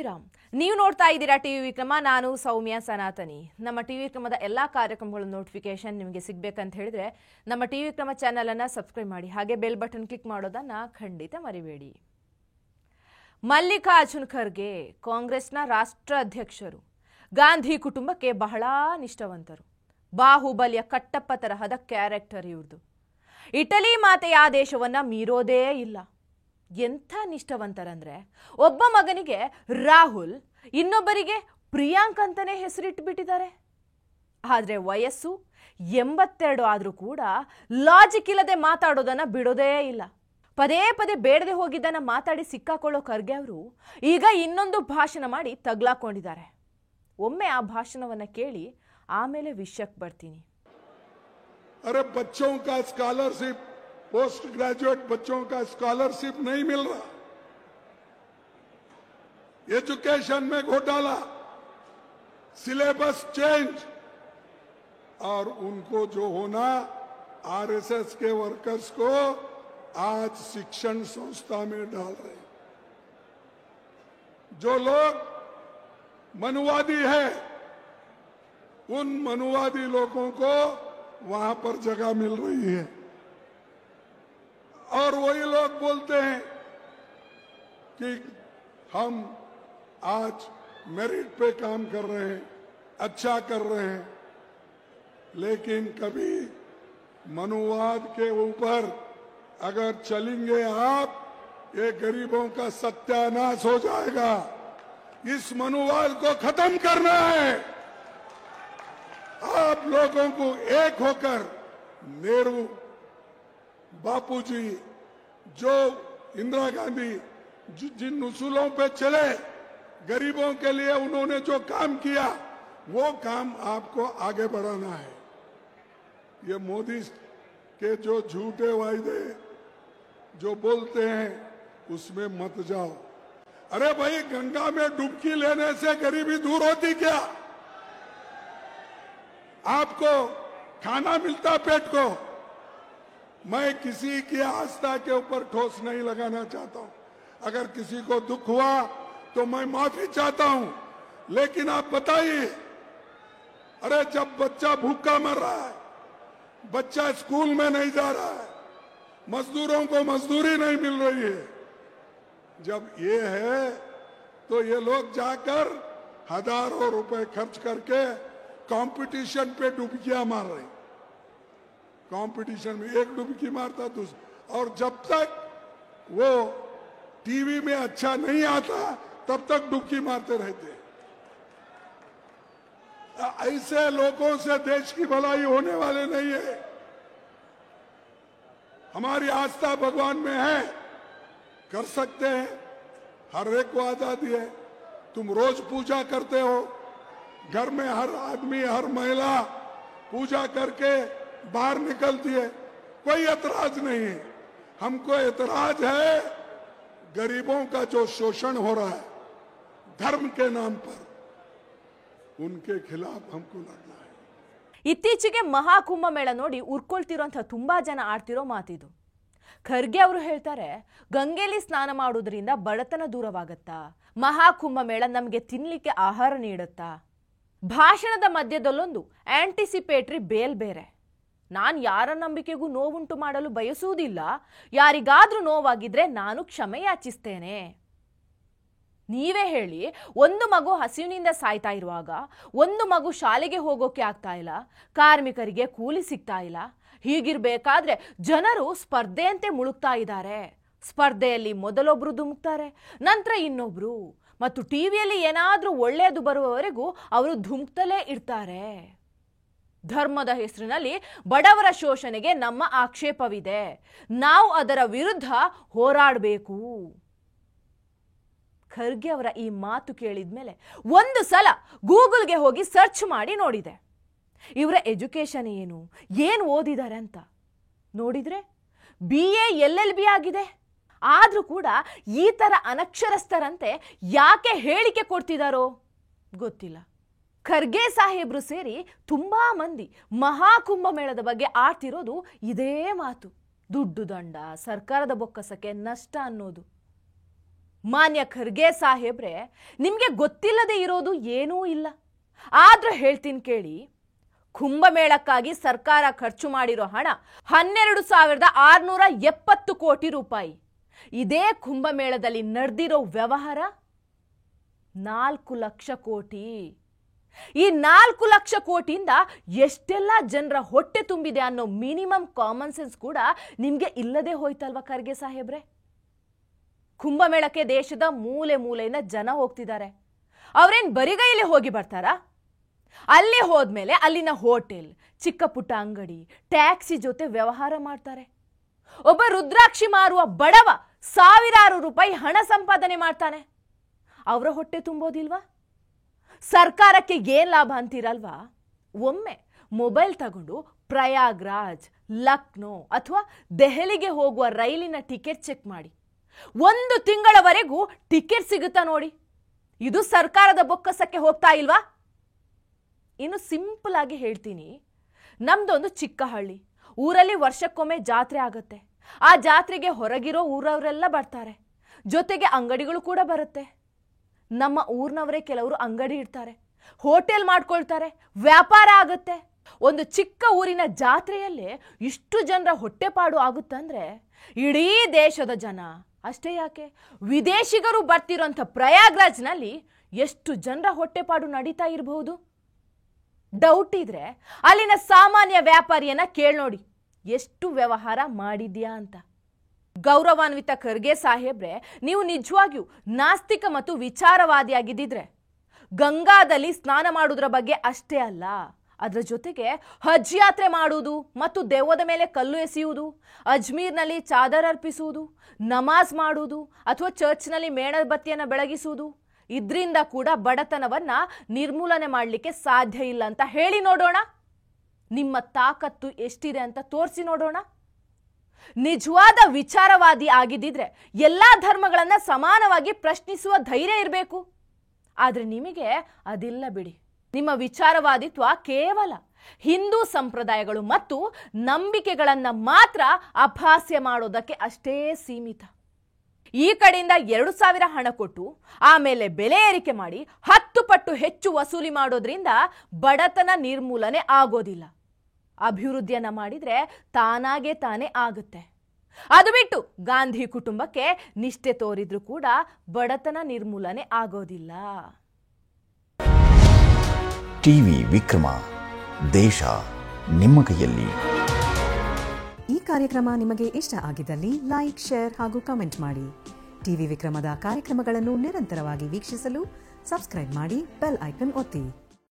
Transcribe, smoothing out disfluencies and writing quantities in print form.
ಶ್ರೀರಾಮ್. ನೀವು ನೋಡ್ತಾ ಇದ್ದೀರಾ ಟಿವಿ ವಿಕ್ರಮ. ನಾನು ಸೌಮ್ಯ ಸನಾತನಿ. ನಮ್ಮ ಟಿವಿ ವಿಕ್ರಮದ ಎಲ್ಲಾ ಕಾರ್ಯಕ್ರಮಗಳ ನೋಟಿಫಿಕೇಶನ್ ನಿಮಗೆ ಸಿಗಬೇಕಂತ ಹೇಳಿದ್ರೆ ನಮ್ಮ ಟಿವಿ ವಿಕ್ರಮ ಚಾನೆಲ್ ಅನ್ನು ಸಬ್ಸ್ಕ್ರೈಬ್ ಮಾಡಿ, ಹಾಗೆ ಬೆಲ್ ಬಟನ್ ಕ್ಲಿಕ್ ಮಾಡೋದನ್ನ ಖಂಡಿತ ಮರಿಬೇಡಿ. ಮಲ್ಲಿಕಾರ್ಜುನ್ ಖರ್ಗೆ ಕಾಂಗ್ರೆಸ್ನ ರಾಷ್ಟ್ರಾಧ್ಯಕ್ಷರು. ಗಾಂಧಿ ಕುಟುಂಬಕ್ಕೆ ಬಹಳ ನಿಷ್ಠಾವಂತರು. ಬಾಹುಬಲಿಯ ಕಟ್ಟಪ್ಪ ತರಹದ ಕ್ಯಾರೆಕ್ಟರ್ ಇವ್ರದು. ಇಟಲಿ ಮಾತೆಯ ಆದೇಶವನ್ನ ಮೀರೋದೇ ಇಲ್ಲ. ಎಂಥ ನಿಷ್ಠಾವಂತರಂದ್ರೆ ಒಬ್ಬ ಮಗನಿಗೆ ರಾಹುಲ್, ಇನ್ನೊಬ್ಬರಿಗೆ ಪ್ರಿಯಾಂಕ್ ಅಂತಾನೆ ಹೆಸರಿಟ್ಟುಬಿಟ್ಟಿದ್ದಾರೆ. ಆದರೆ ವಯಸ್ಸು 82 ಆದರೂ ಕೂಡ ಲಾಜಿಕ್ ಇಲ್ಲದೆ ಮಾತಾಡೋದನ್ನ ಬಿಡೋದೇ ಇಲ್ಲ. ಪದೇ ಪದೇ ಬೇಡದೆ ಹೋಗಿದ್ದನ್ನ ಮಾತಾಡಿ ಸಿಕ್ಕಾಕೊಳ್ಳೋ ಖರ್ಗೆ ಅವರು ಈಗ ಇನ್ನೊಂದು ಭಾಷಣ ಮಾಡಿ ತಗ್ಲಾಕೊಂಡಿದ್ದಾರೆ. ಒಮ್ಮೆ ಆ ಭಾಷಣವನ್ನ ಕೇಳಿ ಆಮೇಲೆ ವಿಷಯಕ್ಕೆ ಬರ್ತೀನಿ. अरे बच्चों का स्कॉलरशिप, पोस्ट ग्रेजुएट बच्चों का स्कॉलरशिप नहीं मिल रहा, एजुकेशन में घोटाला, सिलेबस चेंज, और उनको जो होना आरएसएस के वर्कर्स को आज शिक्षण संस्था में डाल रहे हैं. जो लोग मनुवादी है उन मनुवादी लोगों को वहां पर जगह मिल रही है, और वही लोग बोलते हैं कि हम आज मेरिट पे काम कर रहे हैं, अच्छा कर रहे हैं. लेकिन कभी मनुवाद के ऊपर अगर चलेंगे आप, ये गरीबों का सत्यानाश हो जाएगा. इस मनुवाद को खत्म करना है. आप लोगों को एक होकर, नेहरू, बापूजी, जो इंदिरा गांधी जिन उसूलों पे चले, गरीबों के लिए उन्होंने जो काम किया, वो काम आपको आगे बढ़ाना है. ये मोदी के जो झूठे वायदे जो बोलते हैं उसमें मत जाओ. अरे भाई, गंगा में डुबकी लेने से गरीबी दूर होती क्या? आपको खाना मिलता पेट को. मैं किसी की आस्था के ऊपर ठोस नहीं लगाना चाहता हूं. अगर किसी को दुख हुआ तो मैं माफी चाहता हूं. लेकिन आप बताइए, अरे जब बच्चा भूखा मर रहा है, बच्चा स्कूल में नहीं जा रहा है, मजदूरों को मजदूरी नहीं मिल रही है, जब ये है तो ये लोग जाकर हजारों रुपए खर्च करके कंपटीशन पे डुबकियां मार रहे. कंपटीशन में एक डुबकी मारता दूसरा, और जब तक वो टीवी में अच्छा नहीं आता तब तक डुबकी मारते रहते. ऐसे लोगों से देश की भलाई होने वाले नहीं है. हमारी आस्था भगवान में है, कर सकते हैं. हर एक को आजादी है. तुम रोज पूजा करते हो, घर में हर आदमी हर महिला पूजा करके बाहर निकलती है, कोई एतराज नहीं है. हमको एतराज है गरीबों का जो शोषण हो रहा है धर्म के नाम पर, उनके खिलाफ हमको लड़ना है. ಇತ್ತೀಚೆಗೆ ಮಹಾಕುಂಭಮೇಳ ನೋಡಿ ಉರ್ಕೊಳ್ತಿರೋಂಥ ತುಂಬಾ ಜನ ಆಡ್ತಿರೋ ಮಾತಿದು. ಖರ್ಗೆ ಅವರು ಹೇಳ್ತಾರೆ, ಗಂಗೆಯಲ್ಲಿ ಸ್ನಾನ ಮಾಡೋದ್ರಿಂದ ಬಡತನ ದೂರವಾಗತ್ತಾ, ಮಹಾಕುಂಭಮೇಳ ನಮಗೆ ತಿನ್ಲಿಕ್ಕೆ ಆಹಾರ ನೀಡುತ್ತಾ. ಭಾಷಣದ ಮಧ್ಯದಲ್ಲೊಂದು ಆಂಟಿಸಿಪೇಟರಿ ಬೇಲ್ ಬೇರೆ. ನಾನು ಯಾರ ನಂಬಿಕೆಗೂ ನೋವುಂಟು ಮಾಡಲು ಬಯಸುವುದಿಲ್ಲ. ಯಾರಿಗಾದ್ರೂ ನೋವಾಗಿದ್ರೆ ನಾನು ಕ್ಷಮೆ ಯಾಚಿಸ್ತೇನೆ. ನೀವೇ ಹೇಳಿ, ಒಂದು ಮಗು ಹಸಿವಿನಿಂದ ಸಾಯ್ತಾ ಇರುವಾಗ, ಒಂದು ಮಗು ಶಾಲೆಗೆ ಹೋಗೋಕೆ ಆಗ್ತಾ ಇಲ್ಲ, ಕಾರ್ಮಿಕರಿಗೆ ಕೂಲಿ ಸಿಗ್ತಾ ಇಲ್ಲ. ಹೀಗಿರ್ಬೇಕಾದ್ರೆ ಜನರು ಸ್ಪರ್ಧೆಯಂತೆ ಮುಳುಗ್ತಾ ಇದ್ದಾರೆ. ಸ್ಪರ್ಧೆಯಲ್ಲಿ ಮೊದಲೊಬ್ರು ಧುಮುಕ್ತಾರೆ, ನಂತರ ಇನ್ನೊಬ್ರು, ಮತ್ತು ಟಿವಿಯಲ್ಲಿ ಏನಾದ್ರೂ ಒಳ್ಳೆಯದು ಬರುವವರೆಗೂ ಅವರು ಧುಮುಕ್ತಲೇ ಇರ್ತಾರೆ. ಧರ್ಮದ ಹೆಸರಿನಲ್ಲಿ ಬಡವರ ಶೋಷಣೆಗೆ ನಮ್ಮ ಆಕ್ಷೇಪವಿದೆ. ನಾವು ಅದರ ವಿರುದ್ಧ ಹೋರಾಡಬೇಕು. ಖರ್ಗೆ ಅವರ ಈ ಮಾತು ಕೇಳಿದ್ಮೇಲೆ ಒಂದು ಸಲ ಗೂಗಲ್ಗೆ ಹೋಗಿ ಸರ್ಚ್ ಮಾಡಿ ನೋಡಿದೆ, ಇವರ ಎಜುಕೇಶನ್ ಏನು ಓದಿದ್ದಾರೆ ಅಂತ. ನೋಡಿದ್ರೆ BA LLB ಆಗಿದೆ. ಆದ್ರೂ ಕೂಡ ಈ ತರ ಅನಕ್ಷರಸ್ಥರಂತೆ ಯಾಕೆ ಹೇಳಿಕೆ ಕೊಡ್ತಿದಾರೋ ಗೊತ್ತಿಲ್ಲ. ಖರ್ಗೆ ಸಾಹೇಬ್ರು ಸೇರಿ ತುಂಬಾ ಮಂದಿ ಮಹಾಕುಂಭಮೇಳದ ಬಗ್ಗೆ ಆಡ್ತಿರೋದು ಇದೇ ಮಾತು. ದುಡ್ಡು ದಂಡ, ಸರ್ಕಾರದ ಬೊಕ್ಕಸಕ್ಕೆ ನಷ್ಟ ಅನ್ನೋದು. ಮಾನ್ಯ ಖರ್ಗೆ ಸಾಹೇಬ್ರೆ, ನಿಮಗೆ ಗೊತ್ತಿಲ್ಲದೆ ಇರೋದು ಏನೂ ಇಲ್ಲ. ಆದ್ರೂ ಹೇಳ್ತೀನಿ ಕೇಳಿ. ಕುಂಭಮೇಳಕ್ಕಾಗಿ ಸರ್ಕಾರ ಖರ್ಚು ಮಾಡಿರೋ ಹಣ 12,670 ಕೋಟಿ ರೂಪಾಯಿ. ಇದೇ ಕುಂಭಮೇಳದಲ್ಲಿ ನಡೆದಿರೋ ವ್ಯವಹಾರ 4 ಲಕ್ಷ ಕೋಟಿ. ಈ 4 ಲಕ್ಷ ಕೋಟಿಯಿಂದ ಎಷ್ಟೆಲ್ಲ ಜನರ ಹೊಟ್ಟೆ ತುಂಬಿದೆ ಅನ್ನೋ ಮಿನಿಮಮ್ ಕಾಮನ್ ಸೆನ್ಸ್ ಕೂಡ ನಿಮಗೆ ಇಲ್ಲದೆ ಹೋಯ್ತಲ್ವಾ ಖರ್ಗೆ ಸಾಹೇಬ್ರೆ? ಕುಂಭಮೇಳಕ್ಕೆ ದೇಶದ ಮೂಲೆ ಮೂಲೆಯಿಂದ ಜನ ಹೋಗ್ತಿದ್ದಾರೆ. ಅವ್ರೇನ್ ಬರಿಗೈಲಿ ಹೋಗಿ ಬರ್ತಾರಾ? ಅಲ್ಲಿ ಹೋದ್ಮೇಲೆ ಅಲ್ಲಿನ ಹೋಟೆಲ್, ಚಿಕ್ಕ ಪುಟ್ಟ ಅಂಗಡಿ, ಟ್ಯಾಕ್ಸಿ ಜೊತೆ ವ್ಯವಹಾರ ಮಾಡ್ತಾರೆ. ಒಬ್ಬ ರುದ್ರಾಕ್ಷಿ ಮಾರುವ ಬಡವ ಸಾವಿರಾರು ರೂಪಾಯಿ ಹಣ ಸಂಪಾದನೆ ಮಾಡ್ತಾನೆ. ಅವರ ಹೊಟ್ಟೆ ತುಂಬೋದಿಲ್ವಾ? ಸರ್ಕಾರಕ್ಕೆ ಏನ್ ಲಾಭ ಅಂತೀರಲ್ವಾ? ಒಮ್ಮೆ ಮೊಬೈಲ್ ತಗೊಂಡು ಪ್ರಯಾಗ್ರಾಜ್, ಲಕ್ನೋ ಅಥವಾ ದೆಹಲಿಗೆ ಹೋಗುವ ರೈಲಿನ ಟಿಕೆಟ್ ಚೆಕ್ ಮಾಡಿ. 1 ತಿಂಗಳವರೆಗೂ ಟಿಕೆಟ್ ಸಿಗುತ್ತಾ ನೋಡಿ. ಇದು ಸರ್ಕಾರದ ಬೊಕ್ಕಸಕ್ಕೆ ಹೋಗ್ತಾ ಇಲ್ವಾ? ಇನ್ನು ಸಿಂಪಲ್ ಆಗಿ ಹೇಳ್ತೀನಿ. ನಮ್ದೊಂದು ಚಿಕ್ಕ ಹಳ್ಳಿ. ಊರಲ್ಲಿ ವರ್ಷಕ್ಕೊಮ್ಮೆ ಜಾತ್ರೆ ಆಗುತ್ತೆ. ಆ ಜಾತ್ರೆಗೆ ಹೊರಗಿರೋ ಊರವರೆಲ್ಲ ಬರ್ತಾರೆ. ಜೊತೆಗೆ ಅಂಗಡಿಗಳು ಕೂಡ ಬರುತ್ತೆ. ನಮ್ಮ ಊರಿನವರೇ ಕೆಲವರು ಅಂಗಡಿ ಇಡ್ತಾರೆ, ಹೋಟೆಲ್ ಮಾಡ್ಕೊಳ್ತಾರೆ, ವ್ಯಾಪಾರ ಆಗುತ್ತೆ. ಒಂದು ಚಿಕ್ಕ ಊರಿನ ಜಾತ್ರೆಯಲ್ಲೇ ಇಷ್ಟು ಜನರ ಹೊಟ್ಟೆಪಾಡು ಆಗುತ್ತಂದ್ರೆ ಇಡೀ ದೇಶದ ಜನ ಅಷ್ಟೇ ಯಾಕೆ, ವಿದೇಶಿಗರು ಬರ್ತಿರೋಂಥ ಪ್ರಯಾಗ್ರಾಜ್ನಲ್ಲಿ ಎಷ್ಟು ಜನರ ಹೊಟ್ಟೆಪಾಡು ನಡೀತಾ ಇರಬಹುದು? ಡೌಟ್ ಇದ್ರೆ ಅಲ್ಲಿನ ಸಾಮಾನ್ಯ ವ್ಯಾಪಾರಿಯನ್ನ ಕೇಳಿ ನೋಡಿ, ಎಷ್ಟು ವ್ಯವಹಾರ ಮಾಡಿದ್ಯಾ ಅಂತ. ಗೌರವಾನ್ವಿತ ಖರ್ಗೆ ಸಾಹೇಬ್ರೆ, ನೀವು ನಿಜವಾಗಿಯೂ ನಾಸ್ತಿಕ ಮತ್ತು ವಿಚಾರವಾದಿಯಾಗಿದ್ದಿದ್ರೆ ಗಂಗಾದಲ್ಲಿ ಸ್ನಾನ ಮಾಡುವುದರ ಬಗ್ಗೆ ಅಷ್ಟೇ ಅಲ್ಲ, ಅದರ ಜೊತೆಗೆ ಹಜ್ ಯಾತ್ರೆ ಮಾಡುವುದು ಮತ್ತು ದೆವ್ವದ ಮೇಲೆ ಕಲ್ಲು ಎಸೆಯುವುದು, ಅಜ್ಮೀರ್ನಲ್ಲಿ ಚಾದರ್ ಅರ್ಪಿಸುವುದು, ನಮಾಜ್ ಮಾಡುವುದು ಅಥವಾ ಚರ್ಚ್ನಲ್ಲಿ ಮೇಣಬತ್ತಿಯನ್ನು ಬೆಳಗಿಸುವುದು, ಇದರಿಂದ ಕೂಡ ಬಡತನವನ್ನ ನಿರ್ಮೂಲನೆ ಮಾಡಲಿಕ್ಕೆ ಸಾಧ್ಯ ಇಲ್ಲ ಅಂತ ಹೇಳಿ ನೋಡೋಣ. ನಿಮ್ಮ ತಾಕತ್ತು ಎಷ್ಟಿದೆ ಅಂತ ತೋರಿಸಿ ನೋಡೋಣ. ನಿಜವಾದ ವಿಚಾರವಾದಿ ಆಗಿದ್ದಿದ್ರೆ ಎಲ್ಲಾ ಧರ್ಮಗಳನ್ನ ಸಮಾನವಾಗಿ ಪ್ರಶ್ನಿಸುವ ಧೈರ್ಯ ಇರಬೇಕು. ಆದ್ರೆ ನಿಮಗೆ ಅದಿಲ್ಲ ಬಿಡಿ. ನಿಮ್ಮ ವಿಚಾರವಾದಿತ್ವ ಕೇವಲ ಹಿಂದೂ ಸಂಪ್ರದಾಯಗಳು ಮತ್ತು ನಂಬಿಕೆಗಳನ್ನ ಮಾತ್ರ ಅಪಹಾಸ್ಯ ಮಾಡೋದಕ್ಕೆ ಅಷ್ಟೇ ಸೀಮಿತ. ಈ ಕಡೆಯಿಂದ 2,000 ಹಣ ಕೊಟ್ಟು ಆಮೇಲೆ ಬೆಲೆ ಏರಿಕೆ ಮಾಡಿ 10 ಪಟ್ಟು ಹೆಚ್ಚು ವಸೂಲಿ ಮಾಡೋದ್ರಿಂದ ಬಡತನ ನಿರ್ಮೂಲನೆ ಆಗೋದಿಲ್ಲ. ಅಭಿವೃದ್ಧಿಯನ್ನ ಮಾಡಿದ್ರೆ ತಾನೇ ಆಗುತ್ತೆ. ಅದು ಬಿಟ್ಟು ಗಾಂಧಿ ಕುಟುಂಬಕ್ಕೆ ನಿಷ್ಠೆ ತೋರಿದ್ರು ಕೂಡ ಬಡತನ ನಿರ್ಮೂಲನೆ ಆಗೋದಿಲ್ಲ. ಟಿವಿ ವಿಕ್ರಮ, ದೇಶ ನಿಮ್ಮ ಕೈಯಲ್ಲಿ. ಈ ಕಾರ್ಯಕ್ರಮ ನಿಮಗೆ ಇಷ್ಟ ಆಗಿದ್ದಲ್ಲಿ ಲೈಕ್, ಶೇರ್ ಹಾಗೂ ಕಮೆಂಟ್ ಮಾಡಿ. ಟಿವಿ ವಿಕ್ರಮದ ಕಾರ್ಯಕ್ರಮಗಳನ್ನು ನಿರಂತರವಾಗಿ ವೀಕ್ಷಿಸಲು ಸಬ್ಸ್ಕ್ರೈಬ್ ಮಾಡಿ, ಬೆಲ್ ಐಕನ್ ಒತ್ತಿ.